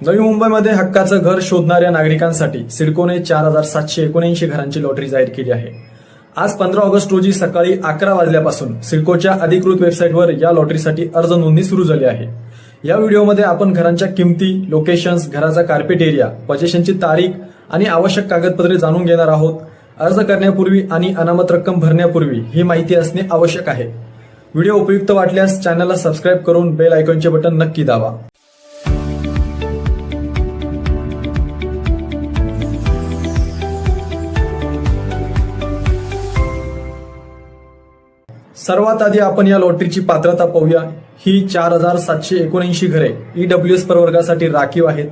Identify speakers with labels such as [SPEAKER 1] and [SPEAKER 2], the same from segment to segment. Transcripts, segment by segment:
[SPEAKER 1] नवी मुंबईमध्ये हक्काचं घर शोधणाऱ्या नागरिकांसाठी सिडकोने 4779 घरांची लॉटरी जाहीर केली आहे। आज 15 ऑगस्ट रोजी सकाळी 11 वाजल्यापासून सिडकोच्या अधिकृत वेबसाईटवर या लॉटरीसाठी अर्ज नोंदणी सुरू झाली आहे। या व्हिडिओमध्ये आपण घरांच्या किमती, लोकेशन्स, घराचा कार्पेट एरिया, पोझिशनची तारीख आणि आवश्यक कागदपत्रे जाणून घेणार आहोत। अर्ज करण्यापूर्वी आणि अनामत रक्कम भरण्यापूर्वी ही माहिती असणे आवश्यक आहे। व्हिडिओ उपयुक्त वाटल्यास चॅनलला सबस्क्राईब करून बेल आयकॉनचे बटन नक्की दाबा। सर्वात आधी आपण या लॉटरीची पात्रता पाहूया। ही 4779 घरे EWS प्रवर्गासाठी राखीव आहेत।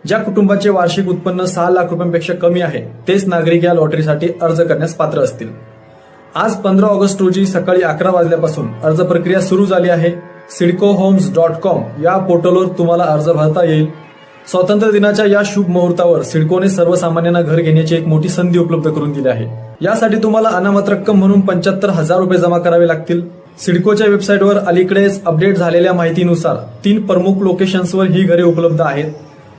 [SPEAKER 1] ज्या कुटुंबाचे वार्षिक उत्पन्न 6 लाख रुपयांपेक्षा कमी आहे तेच नागरिक या लॉटरीसाठी अर्ज करण्यास पात्र असतील। आज 15 ऑगस्ट रोजी सकाळी 11 वाजल्यापासून अर्ज प्रक्रिया सुरू झाली आहे। सिडकोहोम्स.com या पोर्टलवर तुम्हाला अर्ज भरता येईल। स्वातंत्र्य दिनाच्या या शुभ मुहूर्तावर सिडकोने सर्वसामान्यांना घर घेण्याची एक मोठी संधी उपलब्ध करून दिली आहे। यासाठी तुम्हाला अनामत रक्कम म्हणून 75,000 रुपये जमा करावे लागतील। सिडकोच्या वेबसाईटवर अलीकडेच अपडेट झालेल्या माहितीनुसार 3 प्रमुख लोकेशन्सवर ही घरे उपलब्ध आहेत।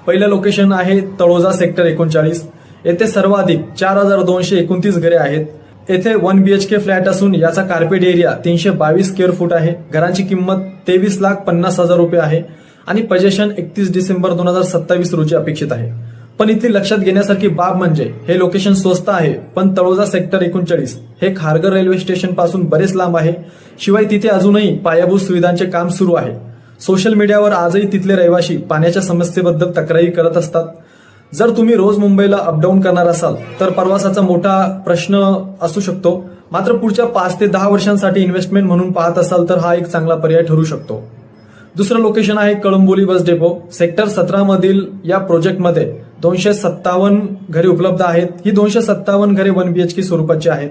[SPEAKER 1] पहिलं लोकेशन आहे तळोजा सेक्टर 39। येथे सर्वाधिक 4229 घरे आहेत। येथे 1 BHK फ्लॅट असून याचा कार्पेट एरिया 322 स्क्वेअर फूट आहे। घरांची किंमत 23,50,000 रुपये आहे आणि पोझिशन 31 डिसेंबर 2027 रोजी अपेक्षित आहे। पण इथली लक्षात घेण्यासारखी बाब म्हणजे हे लोकेशन स्वस्त आहे, पण तळोजा सेक्टर 39 हे खारघर रेल्वे स्टेशन पासून बरेच लांब आहे। शिवाय तिथे अजूनही पायाभूत सुविधांचे काम सुरू आहे। सोशल मीडियावर आजही तिथले रहिवासी पाण्याच्या समस्येबद्दल तक्रारी करत असतात। जर तुम्ही रोज मुंबईला अपडाऊन करणार असाल तर प्रवासाचा मोठा प्रश्न असू शकतो। मात्र पुढच्या 5 ते 10 वर्षांसाठी इन्व्हेस्टमेंट म्हणून पाहत असाल तर हा एक चांगला पर्याय ठरू शकतो। दुसरं लोकेशन आहे कळंबोली बस डेपो सेक्टर 17 मधील या प्रोजेक्टमध्ये 257 घरे उपलब्ध आहेत। ही 257 घरे 1 BHK स्वरूपाची आहेत।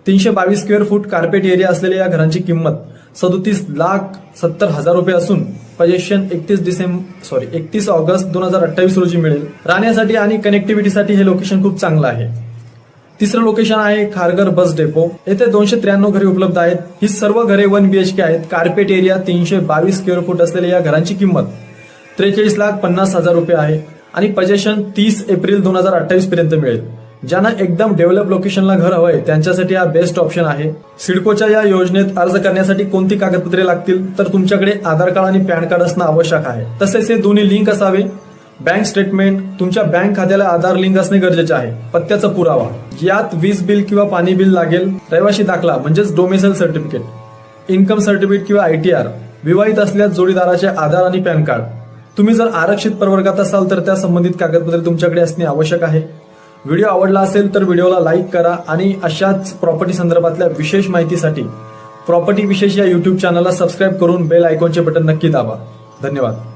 [SPEAKER 1] 322 स्क्वेअर फूट कार्पेट एरिया असलेल्या या घरांची किंमत 37,70,000 रुपये असून पोझिशन 31 ऑगस्ट 2028 रोजी मिळेल। राहण्यासाठी आणि कनेक्टिव्हिटीसाठी हे लोकेशन खूप चांगलं आहे। तिसरं लोकेशन आहे खारघर बस डेपो। येथे 293 घरे उपलब्ध आहेत। ही सर्व घरे 1 BHK आहेत। कार्पेट एरिया 322 स्क्वेअर फूट असलेल्या या घरांची किंमत 43,50,000 रुपये आहे आणि पोझिशन 30 एप्रिल 2028 पर्यंत मिळेल। ज्यांना एकदम डेव्हलप लोकेशनला घर हवंय त्यांच्यासाठी हा बेस्ट ऑप्शन आहे। सिडकोच्या या योजनेत अर्ज करण्यासाठी कोणती कागदपत्रे लागतील तर तुमच्याकडे आधार कार्ड आणि पॅन कार्ड असणं आवश्यक आहे। तसेच हे दोन्ही लिंक असावे। बँक स्टेटमेंट, तुमच्या बँक खात्याला आधार लिंक असणे गरजेचे आहे। पत्त्याचा पुरावा, यात वीज बिल किंवा पाणी बिल लागेल। रहिवासी दाखला म्हणजेच डोमेसाइल सर्टिफिकेट, इन्कम सर्टिफिकेट किंवा ITR, विवाहित असल्यास जोडीदाराचे आधार आणि पॅन कार्ड। तुम्ही जर आरक्षित प्रवर्गात असाल तर त्या संबंधित कागदपत्रे तुमच्याकडे असणे आवश्यक आहे। व्हिडिओ आवडला असेल तर व्हिडिओला लाईक करा आणि अशाच प्रॉपर्टी संदर्भातल्या विशेष माहितीसाठी प्रॉपर्टी विशेष या YouTube चॅनलला सबस्क्राईब करून बेल आयकॉनचे बटन नक्की दाबा। धन्यवाद।